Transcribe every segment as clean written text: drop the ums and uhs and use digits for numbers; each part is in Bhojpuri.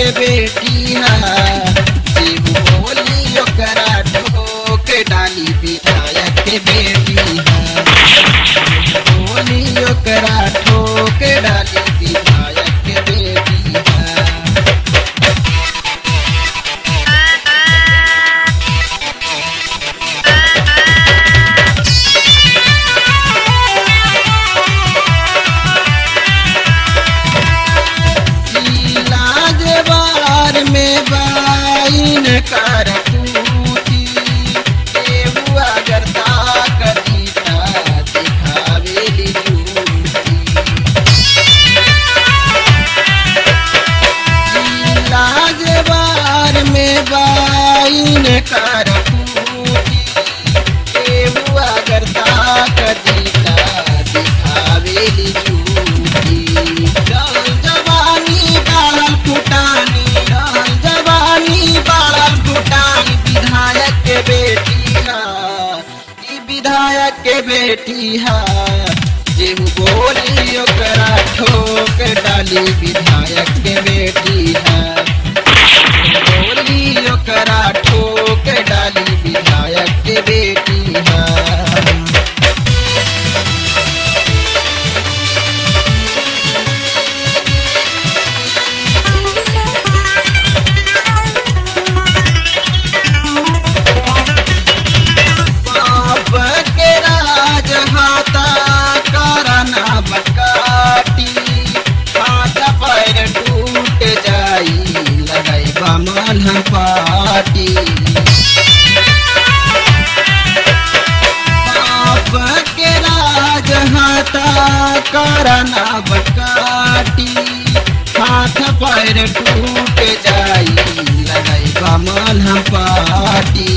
के बेटी है, जेहू बोली ओकरा ठोक डाली विधायक के बेटी है, बोली ओकरा ठोक डाली विधायक के बेटी है। में बाइन कर पूती केहू अगर ताकती दिखावेली झूठी, लाजवार में बाइन कर पूती केहू अगर ताकती दिखावेली झूठी। जवानी बाल फुटानी विधायक के बेटी है, विधायक के बेटी है, जेहू बोली ओकरा ठोक डाली विधायक के बेटी है, बोली ओकरा ठोक डाली विधायक के बेटी है। मलहम पाटी बाप के राज हाथा करना बकाटी, हाथ पैर टूट जाई लगैबा मलहम पाटी।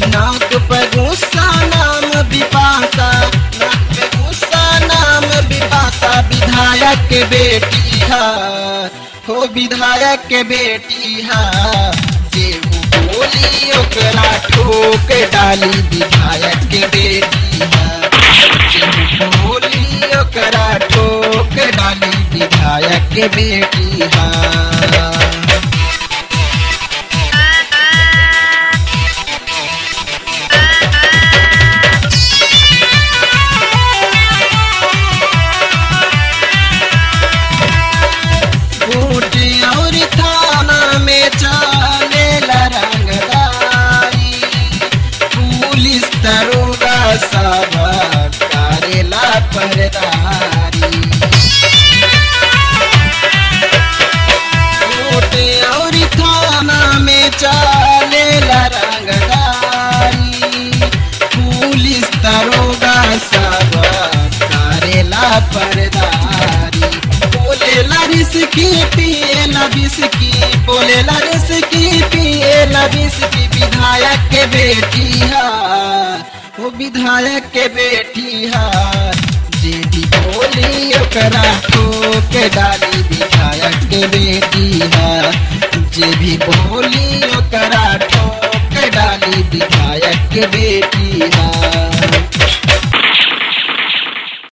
नाक पे गुस्सा नाम बिपाशा, नाक पे गुस्सा नाम बिपाशा, विधायक के बेटी है हो, विधायक के बेटी है, जेहू बोली ओकरा ठोक डाली विधायक के बेटी है, जेहू बोली ओकरा ठोक डाली विधायक के बेटी है। और थाना में चलेला रंगदारी, पुलिस दरोगा सब करेला पहरेदारी। और थाना में चलेला रंगदारी, पुलिस दरोगा सब करेला पहरेदारी। बोलेला रिस्की पिएला बिस्की, बोलेला रिस्की पिएला बिस्की, विधायक के बेटी है वो, विधायक के बेटी है, जेदी बोली ओकरा ठोक डाली विधायक के बेटी है, जे भी बोली ओकरा ठोक डाली विधायक के बेटी है।